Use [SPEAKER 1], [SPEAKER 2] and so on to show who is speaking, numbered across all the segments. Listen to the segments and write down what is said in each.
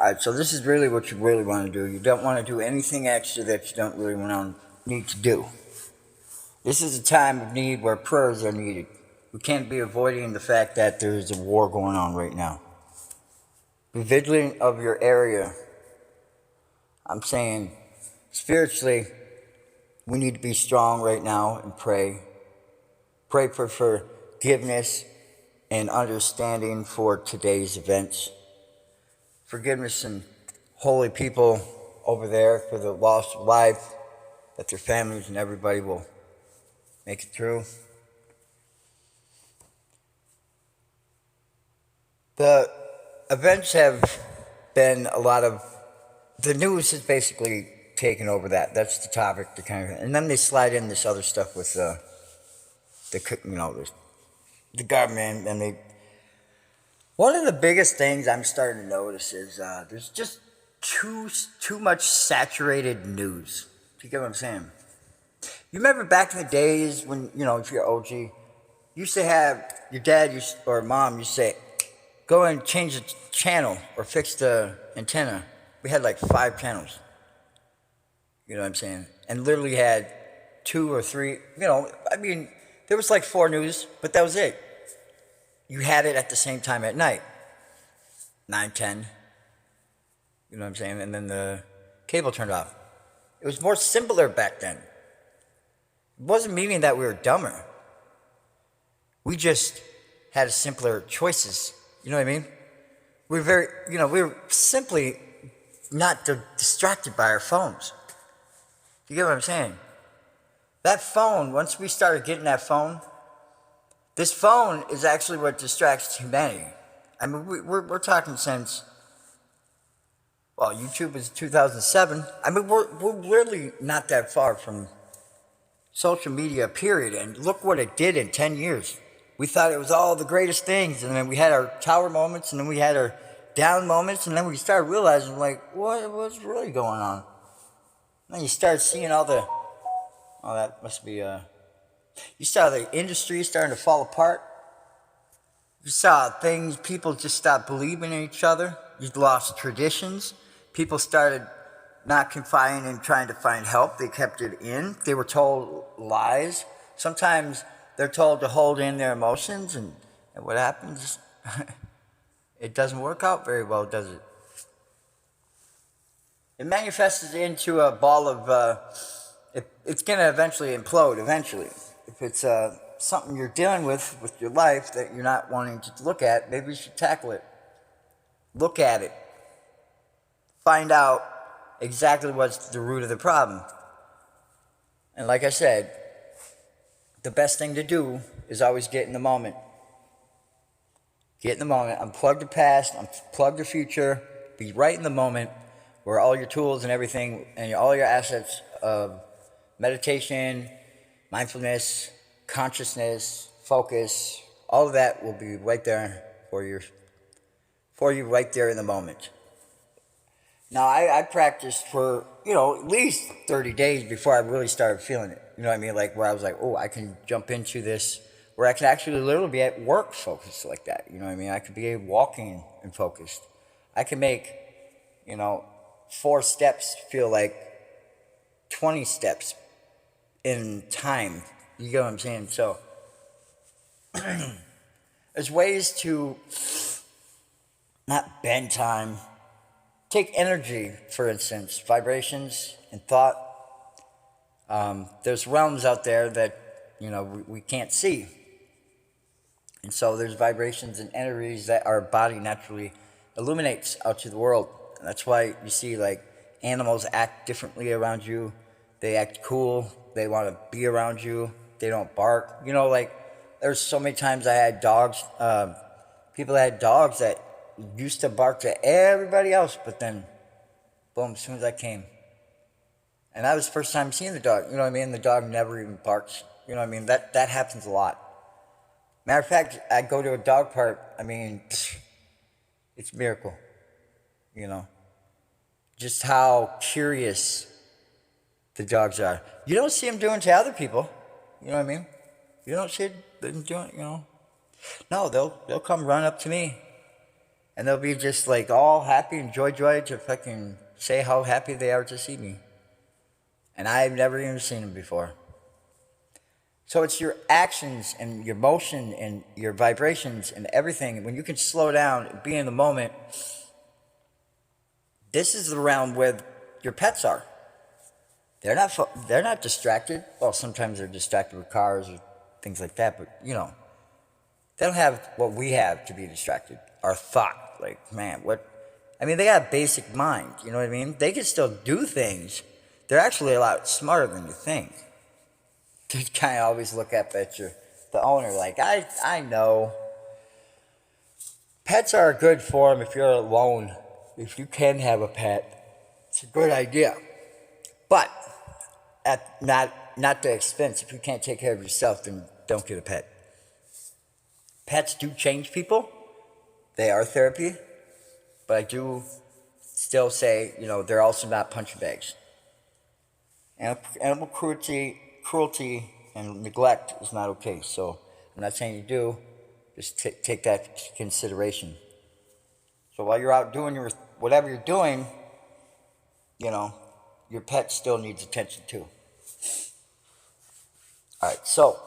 [SPEAKER 1] Alright, so this is really what you really want to do. You don't want to do anything extra that you don't really want to need to do. This is a time of need where prayers are needed. We can't be avoiding the fact that there is a war going on right now. Be vigilant of your area. I'm saying, spiritually, we need to be strong right now and pray. Pray for forgiveness and understanding for today's events. Forgiveness and holy people over there for the lost life, that their families and everybody will make it through. The events have been a lot of, the news has basically taken over that. That's the topic, the kind of, and then they slide in this other stuff with the government, and they. One of the biggest things I'm starting to notice is there's just too much saturated news. Do you get what I'm saying? You remember back in the days when, if you're OG, you used to have your dad or mom used to say, go and change the channel or fix the antenna. We had like 5 channels. You know what I'm saying? And literally had 2 or 3, there was like 4 news, but that was it. You had it at the same time at night. 9, 10. You know what I'm saying? And then the cable turned off. It was more simpler back then. It wasn't meaning that we were dumber. We just had simpler choices. You know what I mean? We were simply not distracted by our phones. You get what I'm saying? That phone, once we started getting that phone, this phone is actually what distracts humanity. I mean, we're talking since, YouTube was 2007. I mean, we're really not that far from social media, period. And look what it did in 10 years. We thought it was all the greatest things, and then we had our tower moments, and then we had our down moments, and then we started realizing, what's really going on? And then you start seeing that must be, you saw the industry starting to fall apart. You saw people just stopped believing in each other. You lost traditions. People started not confiding and trying to find help. They kept it in. They were told lies. Sometimes they're told to hold in their emotions, and what happens? It doesn't work out very well, does it? It manifests into a ball of, it's going to eventually implode, eventually. If it's something you're dealing with your life that you're not wanting to look at, maybe you should tackle it. Look at it. Find out exactly what's the root of the problem. And like I said, the best thing to do is always get in the moment. Get in the moment. Unplug the past, unplug the future, be right in the moment where all your tools and everything and all your assets of meditation, mindfulness, consciousness, focus, all of that will be right there for you right there in the moment. Now, I practiced for, at least 30 days before I really started feeling it. You know what I mean? Like where I was like, I can jump into this, where I can actually literally be at work focused like that. You know what I mean? I could be walking and focused. I can make, 4 steps feel like 20 steps in time. You get what I'm saying? So, there's ways to not bend time. Take energy, for instance, vibrations and thought. There's realms out there that, we can't see. And so there's vibrations and energies that our body naturally illuminates out to the world. And that's why you see, animals act differently around you. They act cool. They want to be around you. They don't bark. There's so many times I had dogs, people that had dogs that used to bark to everybody else, but then, boom, as soon as I came. And that was the first time seeing the dog. You know what I mean? The dog never even barks. You know what I mean? That happens a lot. Matter of fact, I go to a dog park, it's a miracle. Just how curious the dogs are. You don't see them doing to other people. You know what I mean? You don't see them doing, No, they'll come run up to me. And they'll be just like all happy and joy to fucking say how happy they are to see me. And I've never even seen them before. So it's your actions and your motion and your vibrations and everything. When you can slow down and be in the moment, this is the realm where your pets are. They're not distracted. Well, sometimes they're distracted with cars or things like that, but you know, they don't have what we have to be distracted. Our thought, like, man, what? I mean, they got a basic mind. You know what I mean? They can still do things. They're actually a lot smarter than you think. They kind of always look up at the owner like, I know. Pets are a good form if you're alone. If you can have a pet, it's a good idea. But at not the expense. If you can't take care of yourself, then don't get a pet. Pets do change people. They are therapy. But I do still say, you know, they're also not punching bags. Animal cruelty and neglect is not okay. So I'm not saying you do. Just take that into consideration. So while you're out doing whatever you're doing, you know, your pet still needs attention too. All right, so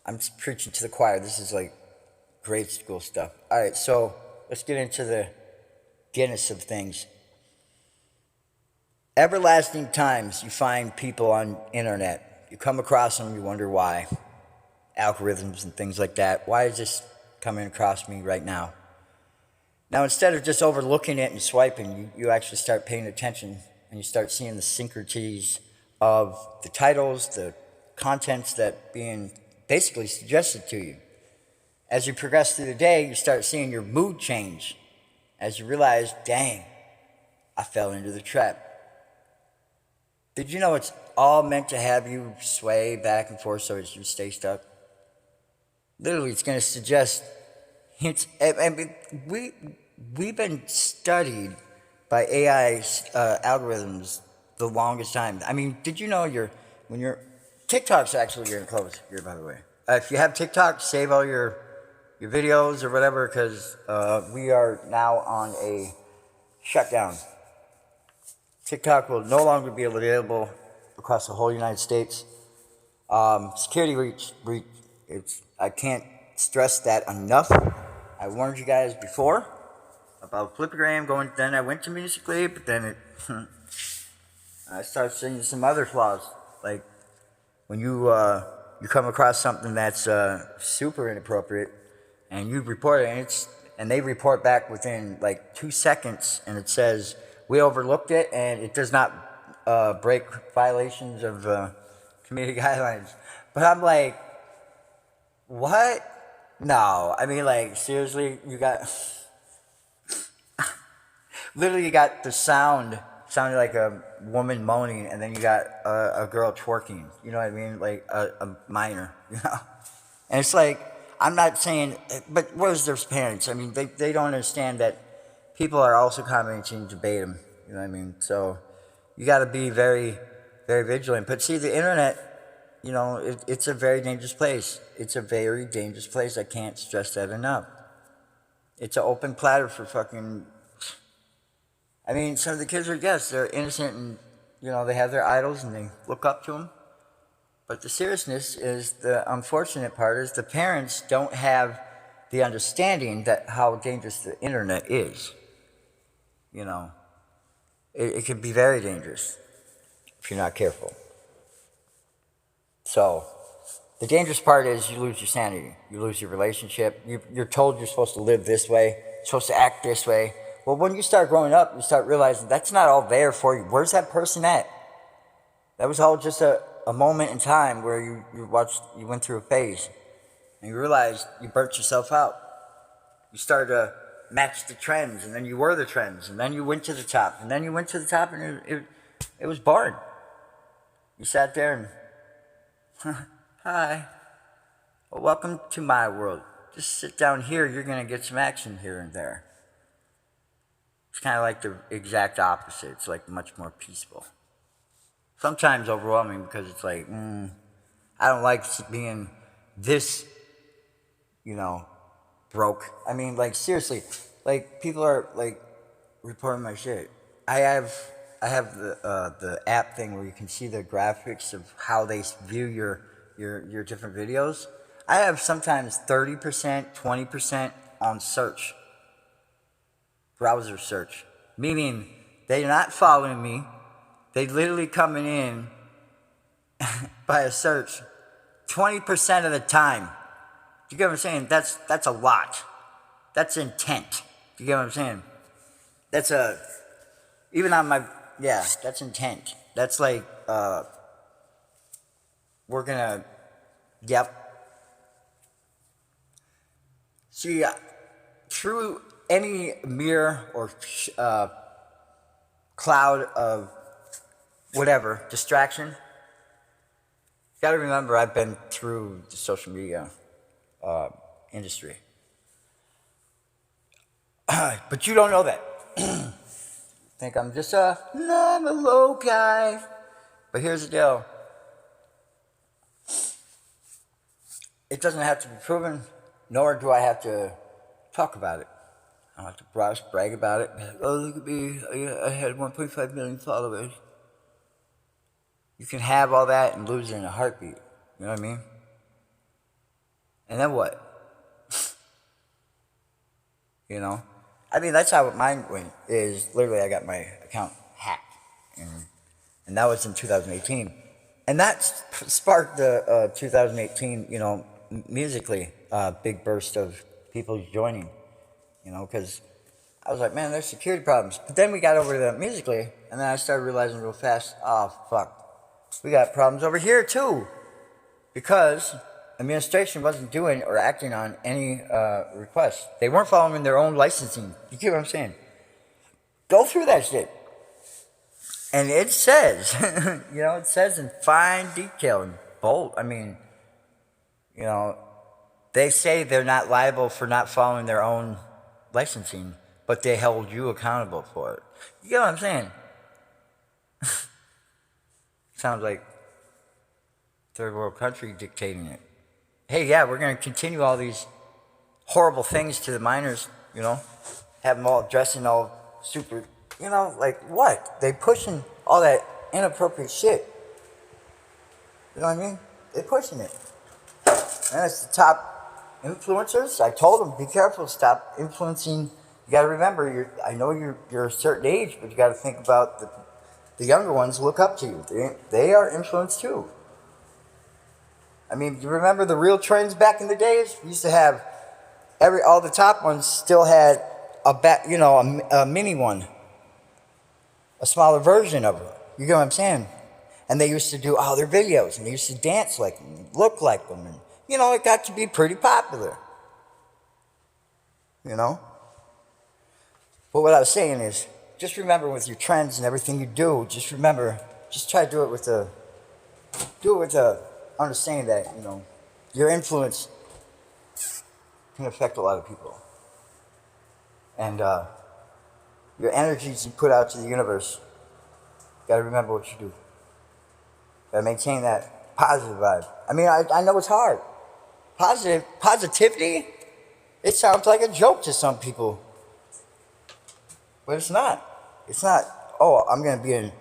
[SPEAKER 1] I'm just preaching to the choir. This is like grade school stuff. All right, so let's get into the Guinness of things. Everlasting times you find people on internet. You come across them, you wonder why. Algorithms and things like that. Why is this coming across me right now? Now, instead of just overlooking it and swiping, you actually start paying attention and you start seeing the syncreties of the titles, the contents that being basically suggested to you. As you progress through the day, you start seeing your mood change as you realize, dang, I fell into the trap. Did you know it's all meant to have you sway back and forth so as you stay stuck? Literally, it's going to suggest hints. I mean, we've been studied by AI algorithms the longest time. I mean, did you know TikTok's actually going to close here, by the way. If you have TikTok, save all your videos or whatever, because we are now on a shutdown. TikTok will no longer be available across the whole United States. Security breach. I can't stress that enough. I warned you guys before about Flipagram then I went to Musical.ly, but then I started seeing some other flaws. Like when you come across something that's super inappropriate and you report it and they report back within like 2 seconds and it says, we overlooked it and it does not break violations of community guidelines. But I'm like, what? No, I mean, like, seriously, you got literally you got the sounding like a woman moaning, and then you got a girl twerking. You know what I mean? Like a minor, you know. And it's like, I'm not saying, but what is their parents? I mean, they don't understand that people are also commenting verbatim. You know what I mean? So you got to be very, very vigilant. But see, the internet, you know, it's a very dangerous place. It's a very dangerous place. I can't stress that enough. It's an open platter for fucking... I mean, some of the kids are, yes, they're innocent and, you know, they have their idols and they look up to them. But the seriousness is, the unfortunate part is the parents don't have the understanding that how dangerous the internet is. You know, it can be very dangerous if you're not careful. So, the dangerous part is you lose your sanity. You lose your relationship. You're told you're supposed to live this way. You're supposed to act this way. Well, when you start growing up, you start realizing that's not all there for you. Where's that person at? That was all just a moment in time where you went through a phase. And you realized you burnt yourself out. You started to match the trends, and then you were the trends, and then you went to the top, and then you went to the top, and it was boring. You sat there and... Hi. Well, welcome to my world. Just sit down here. You're going to get some action here and there. It's kind of like the exact opposite. It's like much more peaceful. Sometimes overwhelming because it's like, I don't like being this, you know, broke. I mean, like, seriously. like people are like reporting my shit. I have the app thing where you can see the graphics of how they view your different videos. I have sometimes 30%, 20% on search, browser search, meaning they're not following me. They literally coming in by a search 20% of the time. You get what I'm saying? That's a lot. That's intent. You get what I'm saying? That's a even on my yeah. That's intent. That's like we're gonna yep. See, through any mirror or cloud of whatever distraction, you gotta remember I've been through the social media industry. But you don't know that. Think I'm just I'm a low guy. But here's the deal. It doesn't have to be proven, nor do I have to talk about it. I don't have to brag about it. Like, oh, look at me. I had 1.5 million followers. You can have all that and lose it in a heartbeat. You know what I mean? And then what? You know? I mean, that's how mine went. Is literally I got my account hacked, and that was in 2018, and that sparked the 2018, musically big burst of people joining, because I was like, man, there's security problems. But then we got over to the musically, and then I started realizing real fast, oh fuck, we got problems over here too, because administration wasn't doing or acting on any requests. They weren't following their own licensing. You get what I'm saying? Go through that shit. And it says, it says in fine detail and bold. I mean, they say they're not liable for not following their own licensing, but they held you accountable for it. You get what I'm saying? Sounds like third world country dictating it. Hey, yeah, we're going to continue all these horrible things to the minors, have them all dressing all super, like what? They pushing all that inappropriate shit. You know what I mean? They pushing it. And it's the top influencers. I told them, be careful, stop influencing. You got to remember, I know you're a certain age, but you got to think about the younger ones look up to you. They are influenced too. I mean, you remember the real trends back in the days? We used to have all the top ones still had a mini one, a smaller version of it. You get what I'm saying? And they used to do all their videos, and they used to dance like them, look like them, and it got to be pretty popular. But what I was saying is, just remember with your trends and everything you do, just try to do it with a understanding that, your influence can affect a lot of people. And your energies you put out to the universe, you gotta remember what you do. Gotta maintain that positive vibe. I mean, I know it's hard. Positivity, it sounds like a joke to some people. But it's not. It's not, oh, I'm gonna be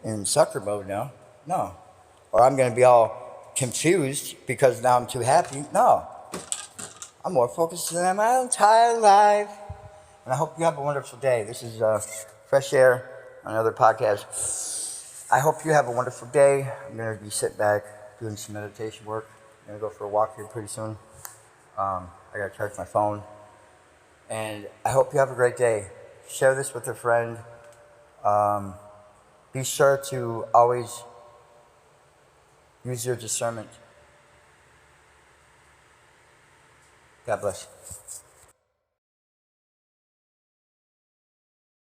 [SPEAKER 1] in sucker mode now. No. Or I'm gonna be all confused because now I'm too happy. No. I'm more focused than my entire life. And I hope you have a wonderful day. This is Fresh Air, another podcast. I hope you have a wonderful day. I'm going to be sitting back doing some meditation work. I'm going to go for a walk here pretty soon. I got to charge my phone. And I hope you have a great day. Share this with a friend. Be sure to always use your discernment. God bless.